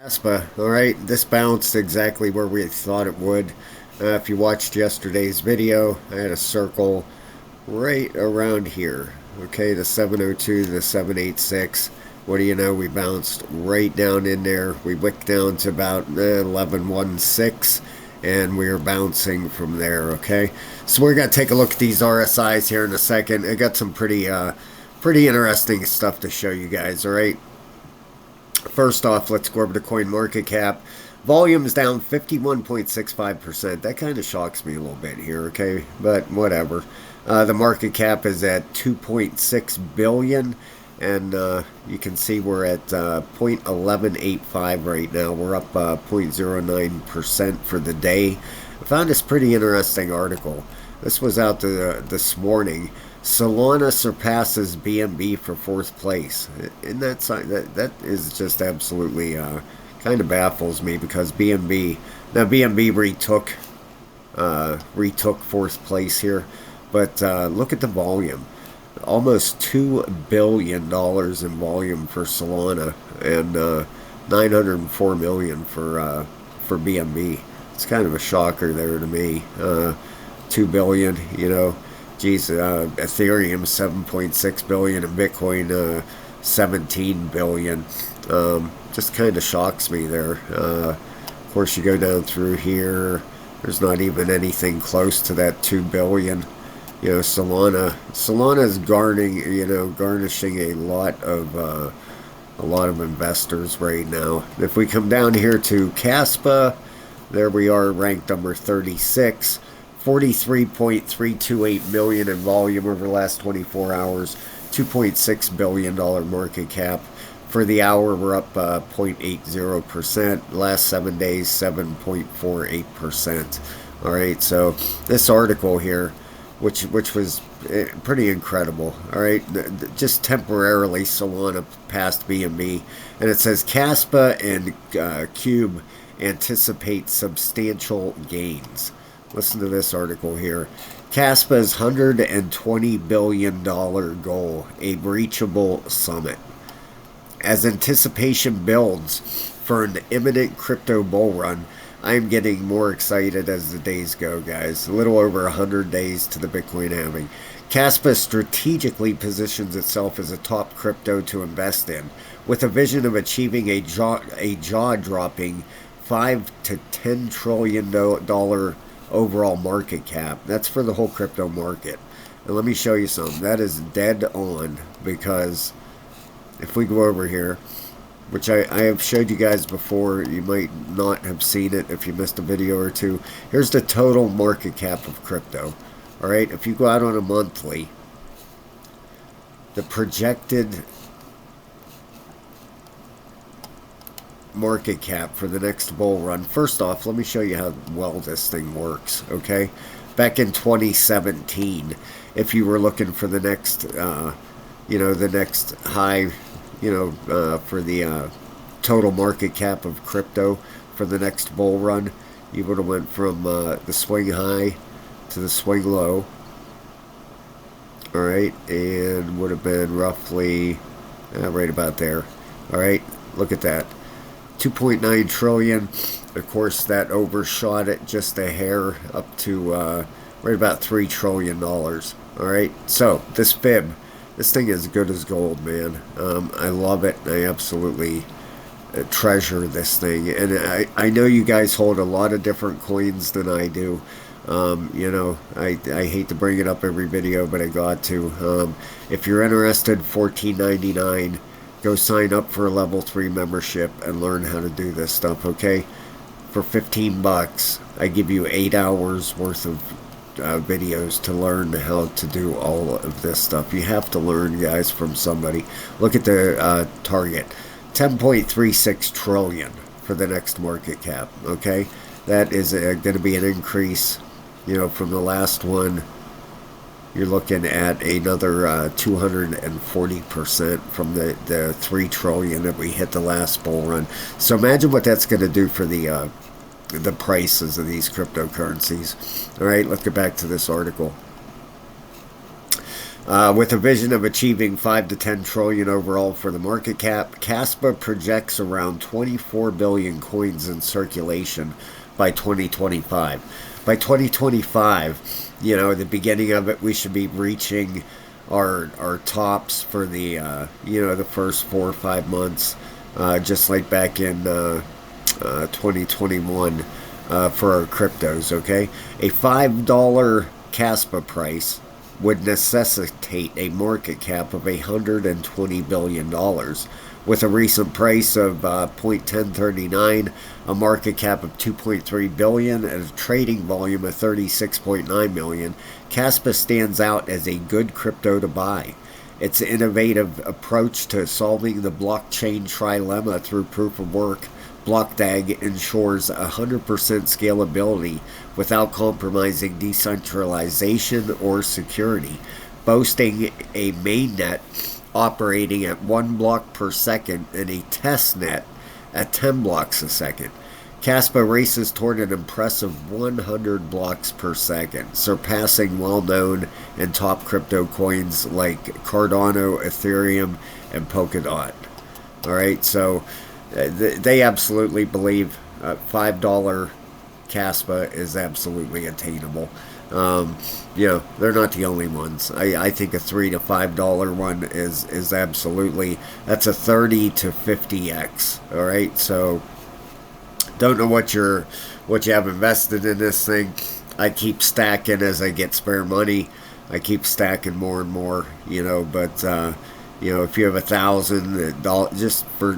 Kaspa, all right, this bounced exactly where we thought it would. If you watched yesterday's video, I had a circle right around here. Okay, the 702, the 786. What do you know? We bounced right down in there. We wicked down to about 1116, and we are bouncing from there. Okay, so we're gonna take a look at these RSIs here in a second. I got some pretty interesting stuff to show you guys. All right. First off, let's go over to coin market cap. Volume is down 51.65%. That kind of shocks me a little bit here, okay? But whatever. The market cap is at 2.6 billion, and you can see we're at 0.1185 right now. We're up 0.09% for the day. I found this pretty interesting article. This was out this morning. Solana surpasses BNB for fourth place. In that is just absolutely kind of baffles me because BNB retook fourth place here, but look at the volume, almost $2 billion in volume for Solana and 904 million for BNB. It's kind of a shocker there to me. 2 billion, you know. Geez, Ethereum 7.6 billion and Bitcoin 17 billion. Just kind of shocks me there. Of course, you go down through here. There's not even anything close to that 2 billion. You know, Solana is garnishing a lot of investors right now. If we come down here to Kaspa, there we are, ranked number 36. 43.328 million in volume over the last 24 hours, $2.6 billion market cap. For the hour, we're up 0.80%. Last 7 days, 7.48%. All right, so this article here, which was pretty incredible. All right, just temporarily, Solana passed BNB, and it says Kaspa and Cube anticipate substantial gains. Listen to this article here. Kaspa's $120 billion goal, a reachable summit. As anticipation builds for an imminent crypto bull run, I am getting more excited as the days go, guys. A little over 100 days to the Bitcoin halving. Kaspa strategically positions itself as a top crypto to invest in, with a vision of achieving a jaw-dropping $5 to $10 trillion overall market cap. That's for the whole crypto market. And let me show you something. That is dead on, because if we go over here, which I have showed you guys before, you might not have seen it if you missed a video or two. Here's the total market cap of crypto. All right, if you go out on a monthly, the projected market cap for the next bull run. First off, let me show you how well this thing works, okay? Back in 2017, if you were looking for the next, the next high, for the total market cap of crypto for the next bull run, you would have went from the swing high to the swing low, all right, and would have been roughly right about there, all right? Look at that. 2.9 trillion. Of course, that overshot it just a hair up to right about $3 trillion. All right. So this fib, this thing is good as gold, man. I love it. I absolutely treasure this thing, and I know you guys hold a lot of different coins than I do. I hate to bring it up every video, but I got to. If you're interested, $14.99. Go sign up for a level 3 membership and learn how to do this stuff, okay? For $15, I give you 8 hours worth of videos to learn how to do all of this stuff. You have to learn, guys, from somebody. Look at the target. 10.36 trillion for the next market cap, okay? That is going to be an increase, from the last one. You're looking at another 240% from the 3 trillion that we hit the last bull run. So imagine what that's going to do for the prices of these cryptocurrencies. All right, let's get back to this article. With a vision of achieving 5 to 10 trillion overall for the market cap, Kaspa projects around 24 billion coins in circulation by 2025. By 2025, the beginning of it, we should be reaching our tops for the the first 4 or 5 months, just like back in 2021 for our cryptos. Okay, a $5 Kaspa price would necessitate a market cap of $120 billion. With a recent price of 0.1039, a market cap of 2.3 billion, and a trading volume of 36.9 million, Kaspa stands out as a good crypto to buy. Its innovative approach to solving the blockchain trilemma through proof of work, BlockDAG ensures 100% scalability without compromising decentralization or security, boasting a mainnet operating at 1 block per second and a test net at 10 blocks a second. Kaspa races toward an impressive 100 blocks per second, surpassing well-known and top crypto coins like Cardano, Ethereum, and Polkadot. All right, so they absolutely believe $5 Kaspa is absolutely attainable. They're not the only ones. I think a $3 to $5 one is absolutely, that's a 30 to 50x. All right, so don't know what you have invested in this thing. I keep stacking as I get spare money. I keep stacking more and more, but if you have $1,000, just for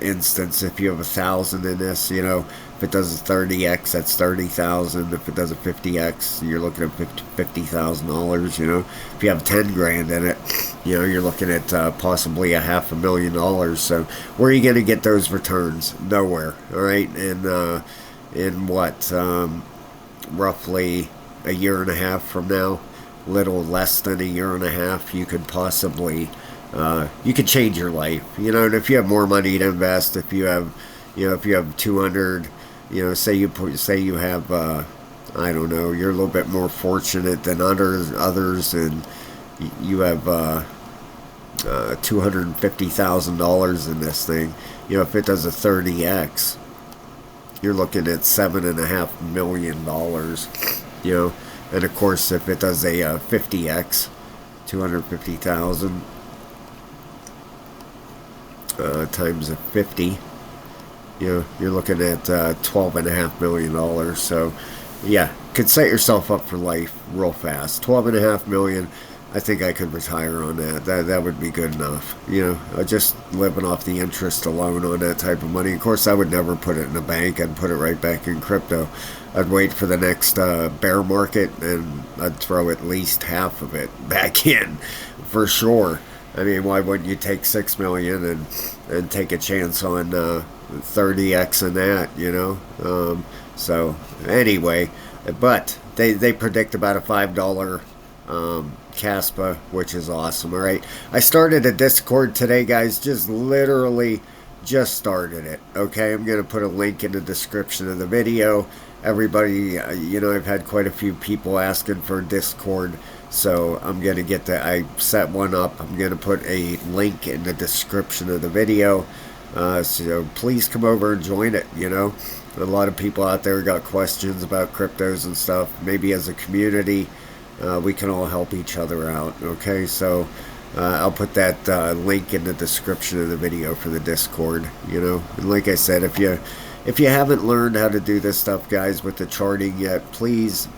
instance, if you have 1,000 in this, if it does a 30x, that's 30,000. If it does a 50x, you're looking at $50,000. If you have 10 grand in it, you're looking at possibly $500,000. So where are you going to get those returns? Nowhere. All right, and in what, roughly a year and a half from now, little less than a year and a half, you could possibly you could change your life, and if you have more money to invest, if you have 200, say you have, I don't know, you're a little bit more fortunate than others, and you have $250,000 in this thing. If it does a 30x, you're looking at $7.5 million. And of course, if it does a 50x, 250,000 times a 50, you're looking at $12.5 million. So yeah, could set yourself up for life real fast. $12.5 million, I think I could retire on that. That would be good enough. Just living off the interest alone on that type of money. Of course, I would never put it in a bank. I'd put it right back in crypto. I'd wait for the next bear market, and I'd throw at least half of it back in for sure. I mean, why wouldn't you take 6 million and take a chance on 30x in that? So anyway, but they predict about a $5 Kaspa, which is awesome. All right, I started a Discord today, guys. Just literally just started it. Okay, I'm gonna put a link in the description of the video. Everybody, I've had quite a few people asking for Discord. So I'm going to get that. I set one up. I'm going to put a link in the description of the video. So please come over and join it. A lot of people out there got questions about cryptos and stuff. Maybe as a community, we can all help each other out. Okay, so I'll put that link in the description of the video for the Discord. And like I said, if you haven't learned how to do this stuff, guys, with the charting yet, please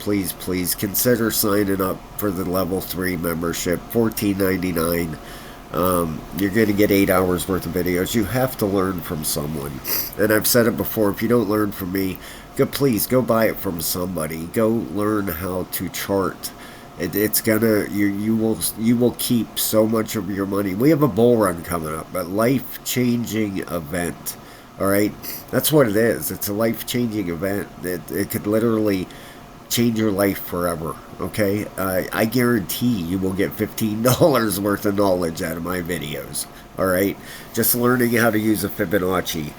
consider signing up for the level 3 membership, $14.99. You're going to get 8 hours worth of videos. You have to learn from someone. And I've said it before, if you don't learn from me, please go buy it from somebody. Go learn how to chart. It's gonna, you will keep so much of your money. We have a bull run coming up, a life-changing event. All right, that's what it is. It's a life-changing event. It could literally change your life forever. Okay, I guarantee you will get $15 worth of knowledge out of my videos. All right, just learning how to use a Fibonacci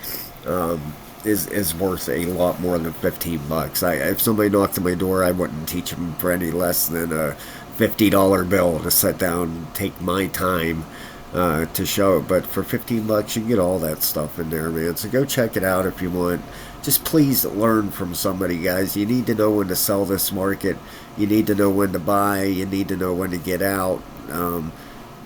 is worth a lot more than $15. If somebody knocked on my door, I wouldn't teach them for any less than $50 bill to sit down and take my time to show it. But for 15 bucks, you can get all that stuff in there, man. So go check it out if you want. Just please learn from somebody, guys. You need to know when to sell this market. You need to know when to buy. You need to know when to get out.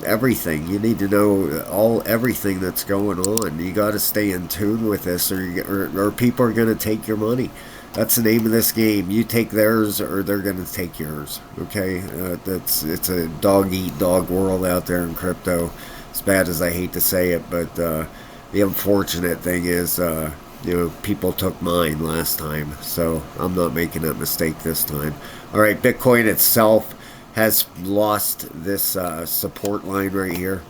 Everything. You need to know everything that's going on. You got to stay in tune with this, or people are going to take your money. That's the name of this game. You take theirs, or they're going to take yours. Okay, it's a dog eat dog world out there in crypto. As bad as I hate to say it, but the unfortunate thing is, people took mine last time, so I'm not making that mistake this time. All right, Bitcoin itself has lost this support line right here,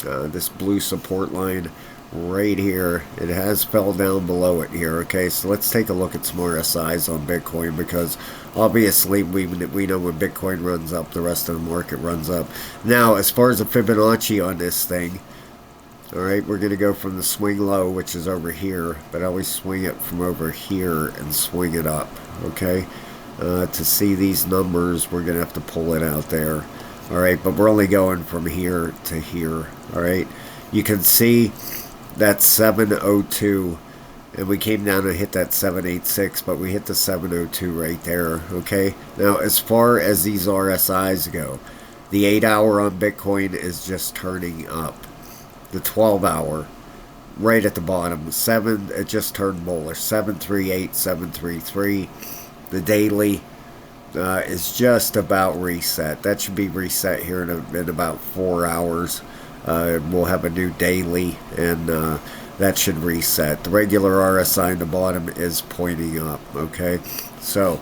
this blue support line right here. It has fell down below it here. Okay, so let's take a look at some RSIs on Bitcoin, because obviously we know when Bitcoin runs up, the rest of the market runs up. Now, as far as the Fibonacci on this thing, all right, we're going to go from the swing low, which is over here, but I always swing it from over here and swing it up. Okay, to see these numbers, we're going to have to pull it out there. All right, but we're only going from here to here. All right, you can see that 702, and we came down and hit that 786, but we hit the 702 right there. Okay, now as far as these RSIs go, the 8-hour on Bitcoin is just turning up. The 12-hour right at the bottom, it just turned bullish, 738, 733. The daily is just about reset. That should be reset here in about 4 hours. We'll have a new daily, and that should reset. The regular RSI on the bottom is pointing up. Okay, so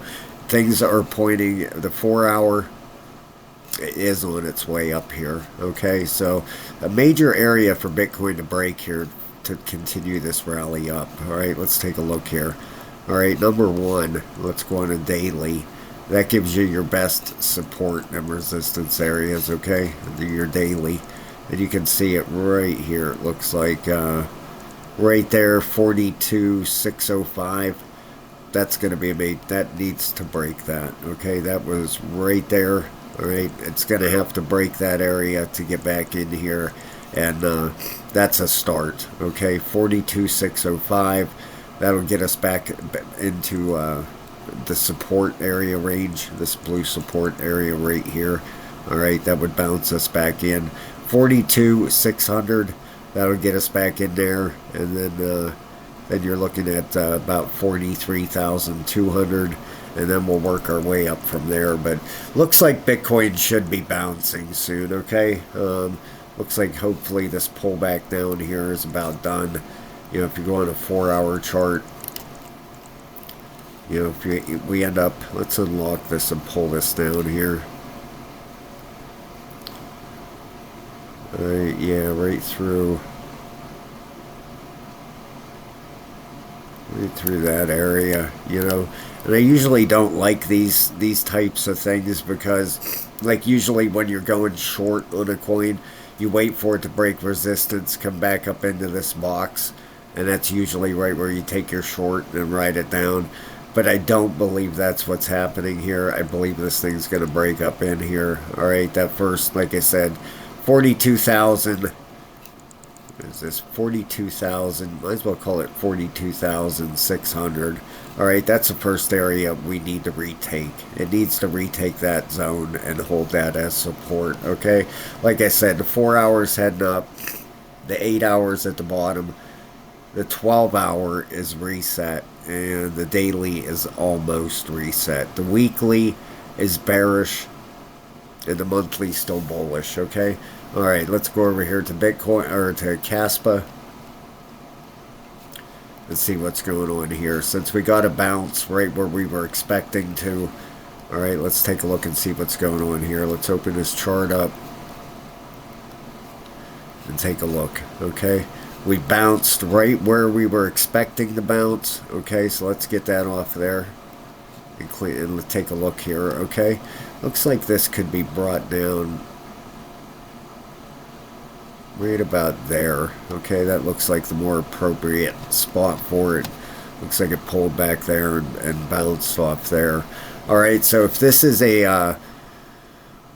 things are pointing. The 4-hour is on its way up here. Okay, so a major area for Bitcoin to break here to continue this rally up. All right, let's take a look here. All right, number one, let's go on a daily. That gives you your best support and resistance areas. Okay, your daily, and you can see it right here. It looks like right there, 42,605. That's going to be made. That needs to break that. Okay, that was right there. All right, it's going to have to break that area to get back in here, and that's a start. Okay, 42,605. That'll get us back into the support area range, this blue support area right here. All right, that would bounce us back in. 42,600. That'll get us back in there, and then you're looking at about 43,200. And then we'll work our way up from there. But looks like Bitcoin should be bouncing soon, okay? Looks like hopefully this pullback down here is about done. You know, if you go on a 4-hour chart, you know, if we end up, let's unlock this and pull this down here. Alright, yeah, right through that area, you know. And I usually don't like these types of things, because like usually when you're going short on a coin, you wait for it to break resistance, come back up into this box, and that's usually right where you take your short and write it down. But I don't believe that's what's happening here. I believe this thing's going to break up in here. All right, that first, like I said, 42,000. Is this 42,000? Might as well call it 42,600. All right, that's the first area we need to retake. It needs to retake that zone and hold that as support. Okay, like I said, the 4 hours heading up, the 8 hours at the bottom, the 12-hour is reset, and the daily is almost reset. The weekly is bearish, and the monthly still bullish. Okay. All right, let's go over here to Bitcoin, or to Kaspa. Let's see what's going on here. Since we got a bounce right where we were expecting to. All right, let's take a look and see what's going on here. Let's open this chart up and take a look. Okay, we bounced right where we were expecting to bounce. Okay, so let's get that off there and let's take a look here. Okay, looks like this could be brought down right about there. Okay, that looks like the more appropriate spot for it. Looks like it pulled back there and bounced off there. All right, so if this is a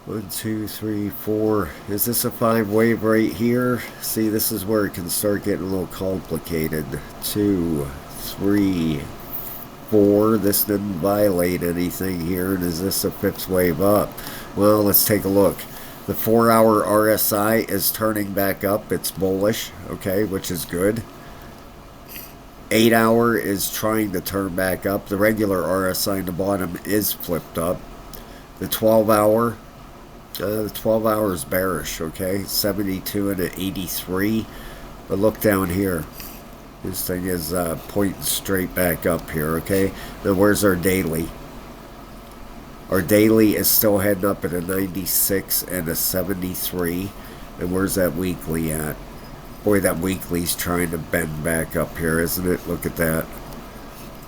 One, two, three, four. Is this a 5-wave right here? See, this is where it can start getting a little complicated. 2, 3, 4. This didn't violate anything here. And is this a 5th wave up? Well, let's take a look. The 4-hour RSI is turning back up. It's bullish, okay, which is good. 8-hour is trying to turn back up. The regular RSI in the bottom is flipped up. The 12-hour, the 12-hour is bearish, okay, 72 and an 83. But look down here. This thing is pointing straight back up here, okay? Now, where's our daily? Our daily is still heading up at a 96 and a 73. And where's that weekly at? Boy, that weekly's trying to bend back up here, isn't it? Look at that.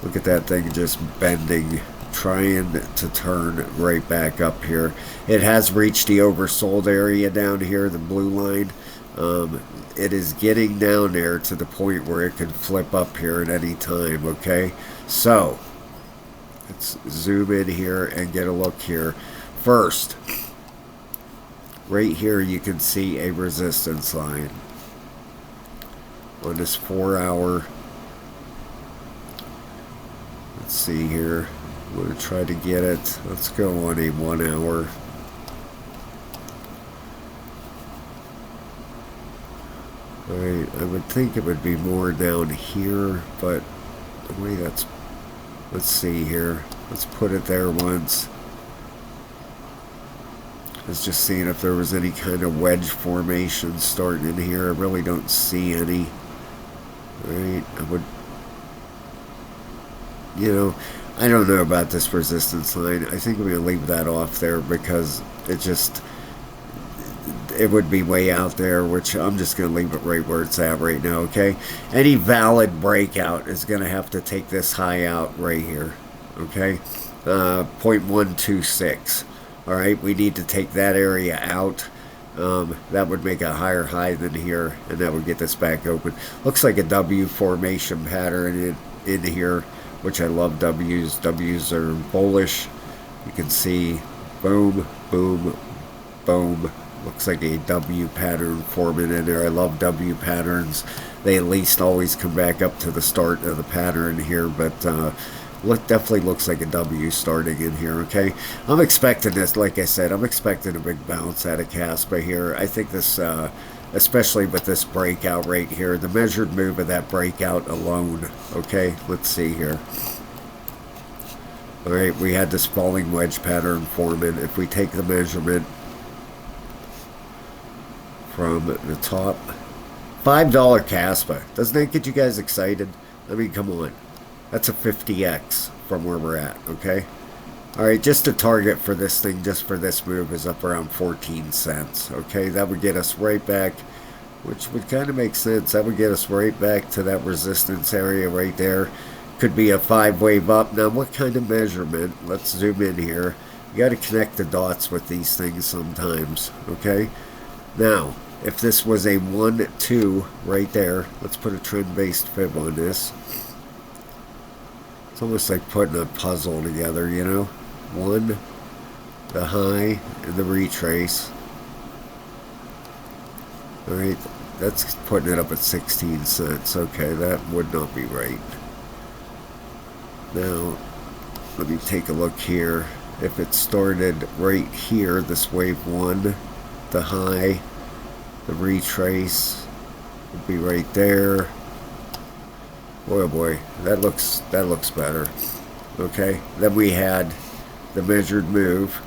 Look at that thing just bending, trying to turn right back up here. It has reached the oversold area down here, the blue line. It is getting down there to the point where it could flip up here at any time, okay? So, let's zoom in here and get a look here. First, right here you can see a resistance line on this 4-hour. Let's see here. I'm going to try to get it. Let's go on a 1-hour. Alright, I would think it would be more down here, but the way that's... Let's see here. Let's put it there once. I was just seeing if there was any kind of wedge formation starting in here. I really don't see any. Right, I would, you know, I don't know about this resistance line. I think I'm going to leave that off there because it just, it would be way out there, which I'm just going to leave it right where it's at right now, okay? Any valid breakout is going to have to take this high out right here, okay? 0.126, all right? We need to take that area out. That would make a higher high than here, and that would get this back open. Looks like a W formation pattern in here, which I love W's. W's are bullish. You can see boom, boom, boom. Looks like a W pattern forming in there. I love W patterns. They at least always come back up to the start of the pattern here, but definitely looks like a W starting in here, okay? I'm expecting this, like I said, I'm expecting a big bounce out of Kaspa here. I think this, especially with this breakout right here, the measured move of that breakout alone, okay? Let's see here. All right, we had this falling wedge pattern forming. If we take the measurement from the top, $5 Kaspa. Doesn't that get you guys excited? I mean, come on. That's a 50x from where we're at, okay? All right, just the target for this thing, just for this move, is up around 14 cents, okay? That would get us right back, which would kind of make sense. That would get us right back to that resistance area right there. Could be a 5-wave up. Now, what kind of measurement? Let's zoom in here. You got to connect the dots with these things sometimes, okay? Now, if this was a 1, 2 right there, let's put a trend-based fib on this. It's almost like putting a puzzle together, you know? 1, the high, and the retrace. Alright, that's putting it up at 16 cents. Okay, that would not be right. Now, let me take a look here. If it started right here, this wave 1, the high, the retrace would be right there. Boy, oh boy, that looks better. Okay, then we had the measured move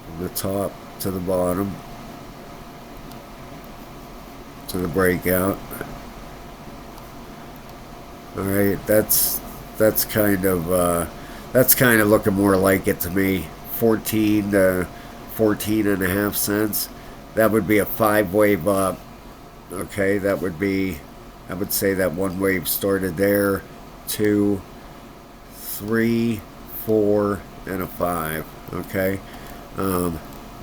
from the top to the bottom to the breakout. All right, that's kind of looking more like it to me. 14 to 14 and a half cents. That would be a 5-wave up. Okay, that would be, I would say that one wave started there, 2, 3, 4, and a 5. Okay,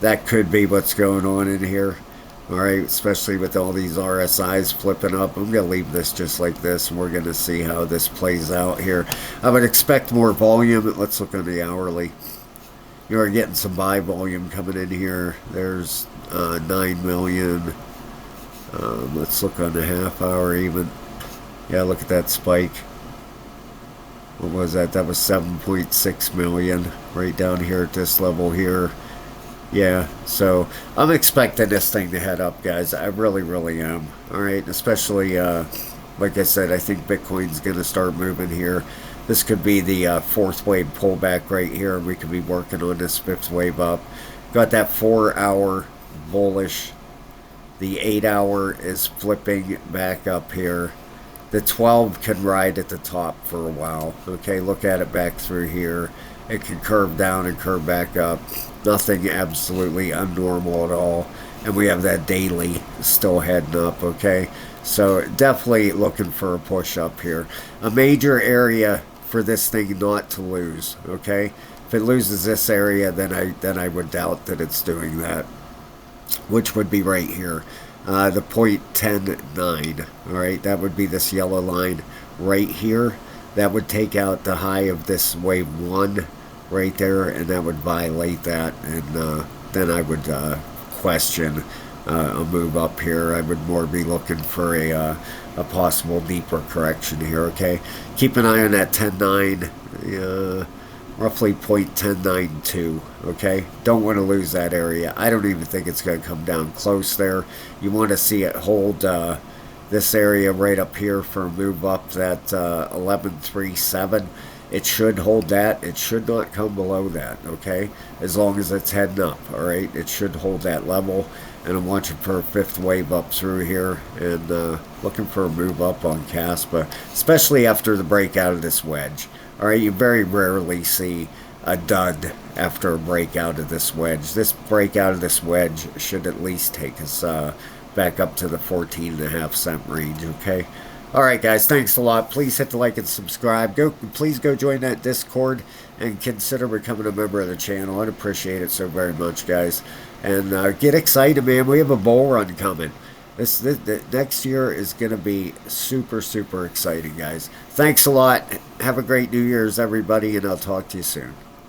that could be what's going on in here. All right, especially with all these RSIs flipping up. I'm going to leave this just like this, and we're going to see how this plays out here. I would expect more volume. Let's look on the hourly. You are getting some buy volume coming in here. There's 9 million. Let's look on the half hour even. Yeah, look at that spike. What was that? That was 7.6 million right down here at this level here. Yeah, so I'm expecting this thing to head up, guys. I really, really am. All right, especially, like I said, I think Bitcoin's going to start moving here. This could be the fourth wave pullback right here. We could be working on this fifth wave up. Got that 4 hour bullish. The 8 hour is flipping back up here. The 12 can ride at the top for a while. Okay, look at it back through here. It can curve down and curve back up. Nothing absolutely unnormal at all. And we have that daily still heading up, okay? So definitely looking for a push up here. A major area for this thing not to lose, okay? If it loses this area, then I would doubt that it's doing that, which would be right here. The 0.109, all right? That would be this yellow line right here. That would take out the high of this wave 1 right there, and that would violate that, and then I would question a move up here. I would more be looking for a possible deeper correction here, okay? Keep an eye on that 10.9, roughly 0.1092, okay? Don't want to lose that area. I don't even think it's going to come down close there. You want to see it hold this area right up here for a move up, that 11.37. It should hold that. It should not come below that, okay? As long as it's heading up, all right? It should hold that level. And I'm watching for a fifth wave up through here and looking for a move up on Kaspa, especially after the breakout of this wedge. All right, you very rarely see a dud after a breakout of this wedge. This breakout of this wedge should at least take us back up to the 14.5 cent range, okay? All right, guys, thanks a lot. Please hit the like and subscribe. Please go join that Discord and consider becoming a member of the channel. I'd appreciate it so very much, guys. And get excited, man. We have a bull run coming. This next year is going to be super, super exciting, guys. Thanks a lot. Have a great New Year's, everybody, and I'll talk to you soon.